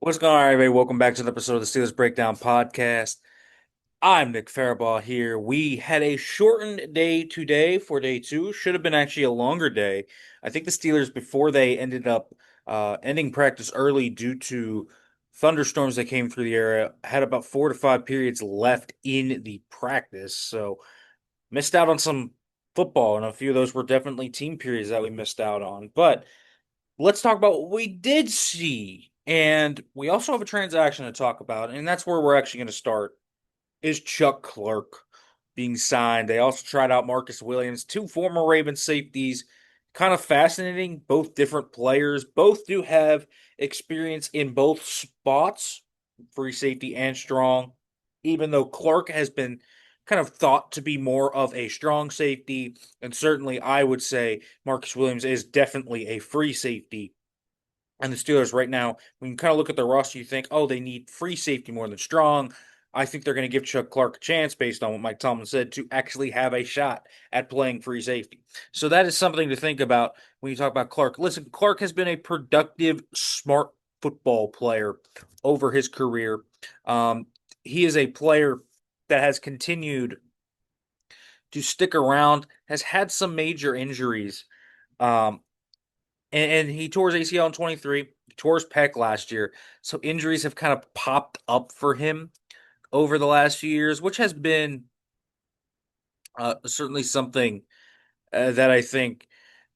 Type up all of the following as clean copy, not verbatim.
What's going on, everybody? Welcome back to the episode of the Steelers Breakdown Podcast. I'm Nick Farabaugh here. We had a shortened day today for day two. Should have been actually a longer day. I think the Steelers, before they ended up ending practice early due to thunderstorms that came through the area, had about 4 to 5 periods left in the practice. So missed out on some football, and a few of those were definitely team periods that we missed out on. But let's talk about what we did see. And we also have a transaction to talk about, and that's where we're actually going to start. Is Chuck Clark being signed? They also tried out Marcus Williams, two former Ravens safeties. Kind of fascinating, both different players. Both do have experience in both spots, free safety and strong, even though Clark has been kind of thought to be more of a strong safety. And certainly, I would say Marcus Williams is definitely a free safety. And the Steelers right now, when you kind of look at their roster, you think, oh, they need free safety more than strong. I think they're going to give Chuck Clark a chance based on what Mike Tomlin said to actually have a shot at playing free safety. So that is something to think about when you talk about Clark. Listen, Clark has been a productive, smart football player over his career. Um, he is a player that has continued to stick around, has had some major injuries. Um, and he tore his ACL in 23, he tore his pec last year. So injuries have kind of popped up for him over the last few years, which has been certainly something that I think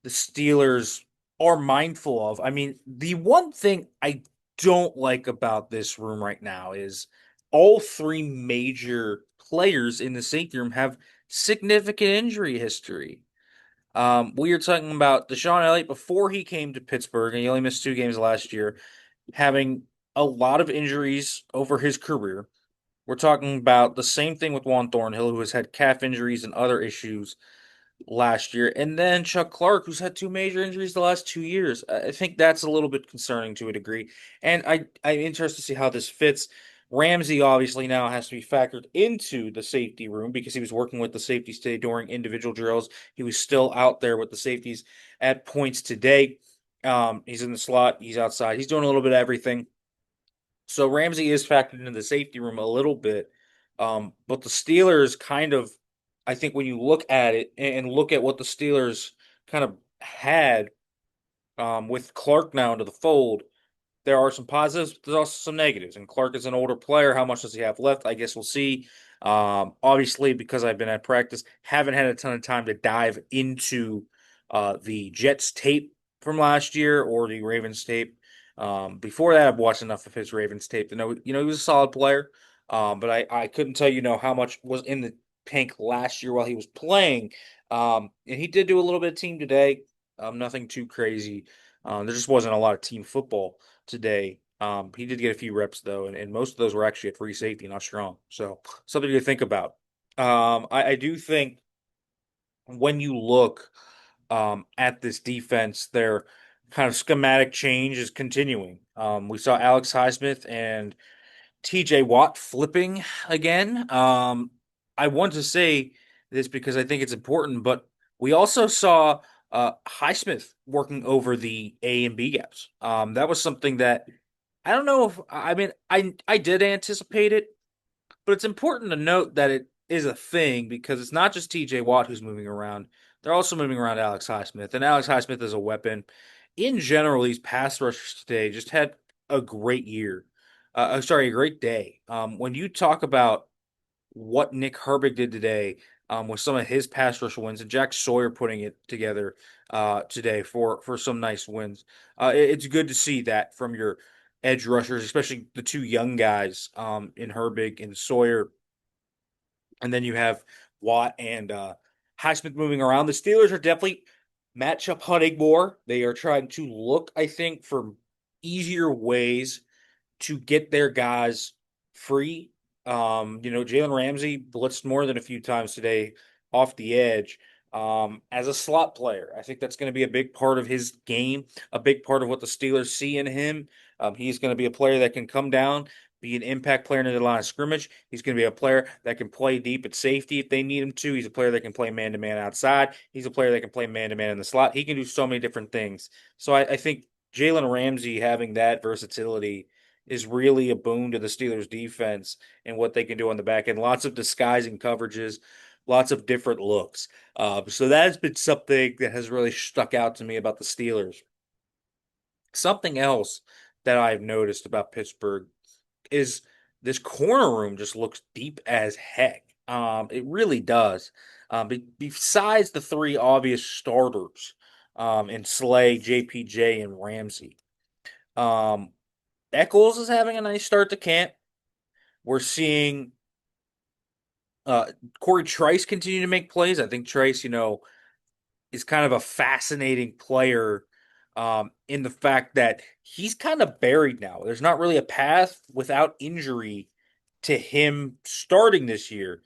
the Steelers are mindful of. I mean, the one thing I don't like about this room right now is all three major players in the safety room have significant injury history. We are talking about Deshaun Elliott before he came to Pittsburgh, and he only missed 2 games last year, having a lot of injuries over his career. We're talking about the same thing with Juan Thornhill, who has had calf injuries and other issues last year, and then Chuck Clark, who's had two major injuries the last 2 years. I think that's a little bit concerning to a degree, and I'm interested to see how this fits. Ramsey obviously now has to be factored into the safety room because he was working with the safeties today during individual drills. He was still out there with the safeties at points today. He's in the slot, he's outside, he's doing a little bit of everything. So Ramsey is factored into the safety room a little bit. But the Steelers kind of, I think when you look at it and look at what the Steelers kind of had with Clark now into the fold, there are some positives, there's also some negatives. And Clark is an older player. How much does he have left? I guess we'll see. Obviously, because I've been at practice, haven't had a ton of time to dive into the Jets tape from last year or the Ravens tape. Before that, I've watched enough of his Ravens tape to know, he was a solid player. But I couldn't tell how much was in the tank last year while he was playing. And he did do a little bit of team today. Nothing too crazy. There just wasn't a lot of team football today. He did get a few reps though, and most of those were actually at free safety, not strong. So something to think about. I do think when you look at this defense, their kind of schematic change is continuing. We saw Alex Highsmith and TJ Watt flipping again. I want to say this because I think it's important, but we also saw Highsmith working over the A and B gaps. That was something that I don't know if I mean I did anticipate it, but it's important to note that it is a thing because it's not just TJ Watt who's moving around. They're also moving around Alex Highsmith, and Alex Highsmith is a weapon. In general, these pass rushers today just had a great year. Sorry, a great day. When you talk about what Nick Herbig did today with some of his pass rush wins, and Jack Sawyer putting it together today for some nice wins. It's good to see that from your edge rushers, especially the two young guys in Herbig and Sawyer, and then you have Watt and Highsmith moving around. The Steelers are definitely matchup hunting more. They are trying to look, I think, for easier ways to get their guys free. Jalen Ramsey blitzed more than a few times today off the edge as a slot player. I think that's going to be a big part of his game, a big part of what the Steelers see in him. He's going to be a player that can come down, be an impact player in the line of scrimmage. He's going to be a player that can play deep at safety if they need him to. He's a player that can play man to man outside. He's a player that can play man to man in the slot. He can do so many different things. So I think Jalen Ramsey having that versatility is really a boon to the Steelers defense and what they can do on the back end. Lots of disguising coverages, lots of different looks. So that has been something that has really stuck out to me about the Steelers. Something else that I've noticed about Pittsburgh is this corner room just looks deep as heck. It really does. Besides the three obvious starters, in Slay, JPJ, and Ramsey, um, Eccles is having a nice start to camp. We're seeing Corey Trice continue to make plays. I think Trice, is kind of a fascinating player in the fact that he's kind of buried now. There's not really a path without injury to him starting this year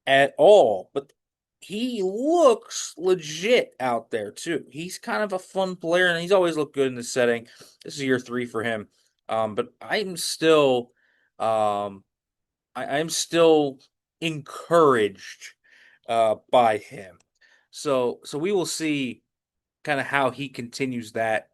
at all, but he looks legit out there too. He's kind of a fun player and he's always looked good in this setting. This is year 3 for him. But um, I'm still encouraged by him. So we will see kind of how he continues that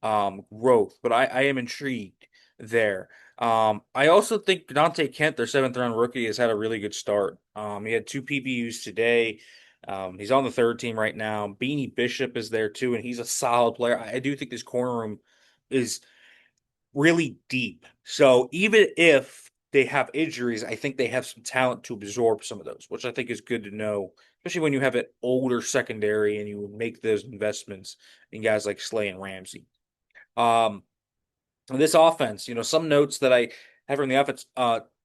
growth, but I am intrigued there. I also think Dante Kent, their seventh round rookie, has had a really good start. He had two PBUs today. He's on the third team right now. Beanie Bishop is there too, and he's a solid player. I do think this corner room is really deep. So even if they have injuries, I think they have some talent to absorb some of those, which I think is good to know, especially when you have an older secondary and you make those investments in guys like Slay and Ramsey. Um, this offense, some notes that I have from the offense,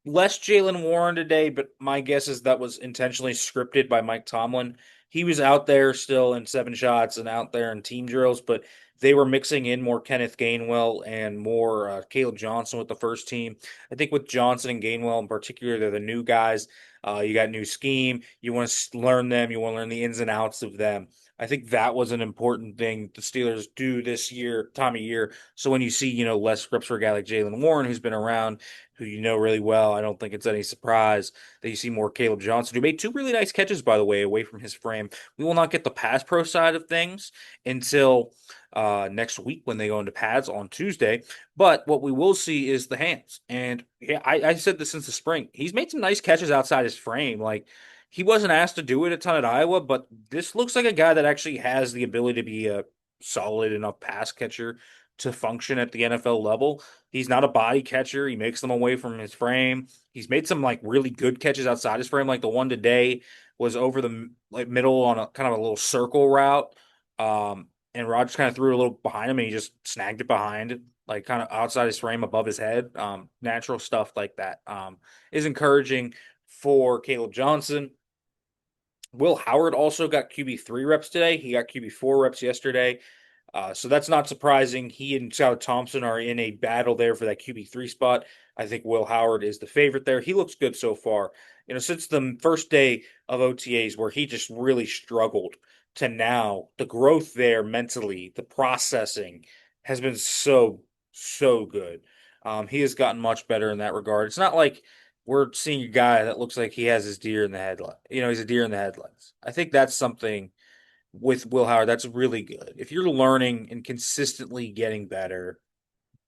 less Jalen Warren today, but my guess is that was intentionally scripted by Mike Tomlin. He was out there still in 7 shots and out there in team drills, but they were mixing in more Kenneth Gainwell and more Caleb Johnson with the first team. I think with Johnson and Gainwell in particular, they're the new guys. You got new scheme. You want to learn them. You want to learn the ins and outs of them. I think that was an important thing the Steelers do this year, time of year. So when you see, less scripts for a guy like Jalen Warren, who's been around, who you know really well, I don't think it's any surprise that you see more Caleb Johnson, who made two really nice catches, by the way, away from his frame. We will not get the pass pro side of things until next week when they go into pads on Tuesday. But what we will see is the hands. And yeah, I said this since the spring. He's made some nice catches outside his frame. Like, he wasn't asked to do it a ton at Iowa, but this looks like a guy that actually has the ability to be a solid enough pass catcher to function at the NFL level. He's not a body catcher. He makes them away from his frame. He's made some like really good catches outside his frame. Like the one today was over the like middle on a kind of a little circle route. And Rodgers kind of threw it a little behind him and he just snagged it behind, like kind of outside his frame above his head. Natural stuff like that is encouraging for Caleb Johnson. Will Howard also got QB3 reps today. He got QB4 reps yesterday. So that's not surprising. He and Skylar Thompson are in a battle there for that QB3 spot. I think Will Howard is the favorite there. He looks good so far. Since the first day of OTAs where he just really struggled to now, the growth there mentally, the processing has been so, so good. He has gotten much better in that regard. It's not like we're seeing a guy that looks like he has his deer in the headlight. He's a deer in the headlights. I think that's something with Will Howard that's really good. If you're learning and consistently getting better,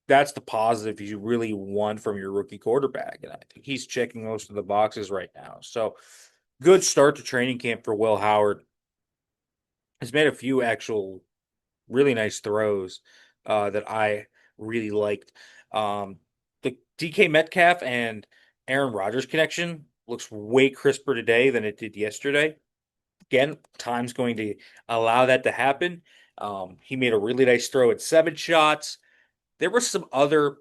that's the positive you really want from your rookie quarterback. And I think he's checking most of the boxes right now. So good start to training camp for Will Howard. He's made a few actual really nice throws that I really liked. The DK Metcalf and Aaron Rodgers connection looks way crisper today than it did yesterday. Again, time's going to allow that to happen. He made a really nice throw at 7 shots. There were some other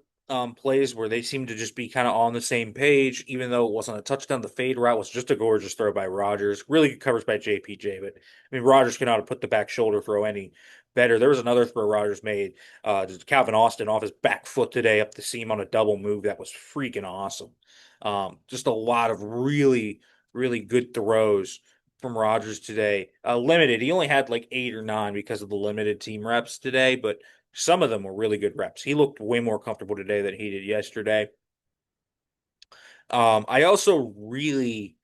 plays where they seemed to just be kind of on the same page, even though it wasn't a touchdown. The fade route was just a gorgeous throw by Rodgers. Really good coverage by JPJ, but I mean Rodgers cannot have put the back shoulder throw any better. There was another throw Rodgers made, just Calvin Austin off his back foot today up the seam on a double move that was freaking awesome. Just a lot of really, really good throws from Rodgers today. Limited. He only had like 8 or 9 because of the limited team reps today, but some of them were really good reps. He looked way more comfortable today than he did yesterday. I also really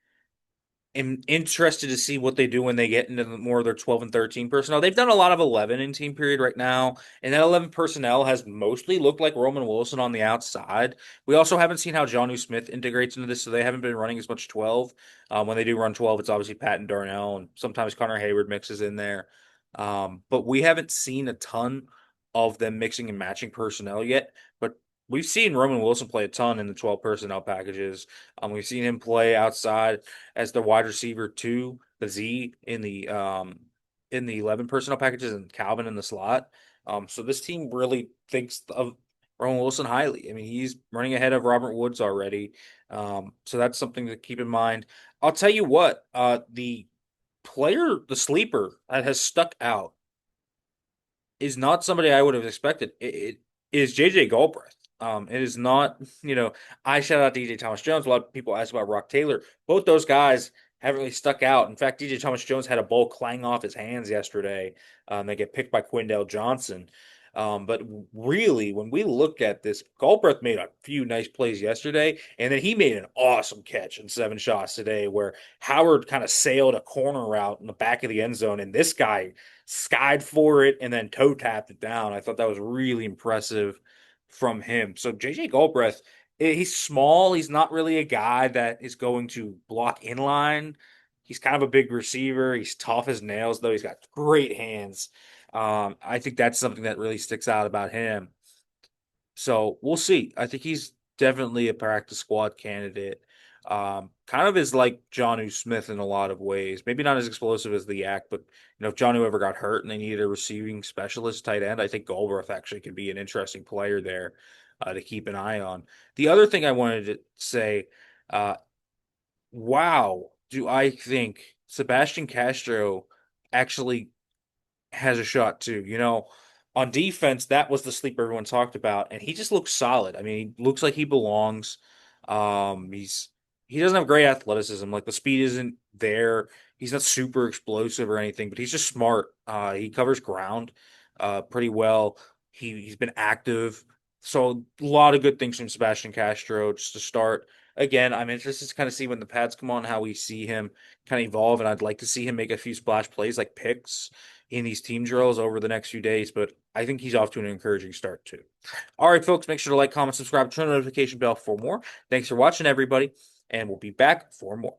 am interested to see what they do when they get into more of their 12 and 13 personnel. They've done a lot of 11 in team period right now, and that 11 personnel has mostly looked like Roman Wilson on the outside. We also haven't seen how Jonnu Smith integrates into this, so they haven't been running as much 12. When they do run 12, it's obviously Pat and Darnell, and sometimes Connor Hayward mixes in there. But we haven't seen a ton of them mixing and matching personnel yet. But we've seen Roman Wilson play a ton in the 12 personnel packages. We've seen him play outside as the wide receiver two, the Z in the 11 personnel packages and Calvin in the slot. So this team really thinks of Roman Wilson highly. I mean, he's running ahead of Robert Woods already. So that's something to keep in mind. I'll tell you what, the sleeper that has stuck out is not somebody I would have expected. It is JJ Galbraith. It is not, I shout out DJ Thomas Jones. A lot of people ask about Rock Taylor. Both those guys haven't really stuck out. In fact, DJ Thomas Jones had a ball clang off his hands yesterday. They get picked by Quindell Johnson. But really, when we look at this, Galbraith made a few nice plays yesterday, and then he made an awesome catch in 7 shots today where Howard kind of sailed a corner route in the back of the end zone, and this guy skied for it and then toe tapped it down. I thought that was really impressive from him. So JJ Galbraith, he's small. He's not really a guy that is going to block in line. He's kind of a big receiver. He's tough as nails, though. He's got great hands. I think that's something that really sticks out about him. So we'll see. I think he's definitely a practice squad candidate. Kind of is like Jonnu Smith in a lot of ways. Maybe not as explosive as the Yak, but if Jonnu ever got hurt and they needed a receiving specialist tight end, I think Goldberg actually could be an interesting player there to keep an eye on. The other thing I wanted to say, uh, wow, do I think Sebastian Castro actually has a shot too. On defense, that was the sleeper everyone talked about, and he just looks solid. I mean, he looks like he belongs. He doesn't have great athleticism. Like the speed isn't there. He's not super explosive or anything, but he's just smart. He covers ground pretty well. He's been active. So a lot of good things from Sebastian Castro just to start. Again, I'm interested to kind of see when the pads come on how we see him kind of evolve, and I'd like to see him make a few splash plays like picks in these team drills over the next few days, but I think he's off to an encouraging start too. All right, folks, make sure to like, comment, subscribe, turn the notification bell for more. Thanks for watching, everybody, and we'll be back for more.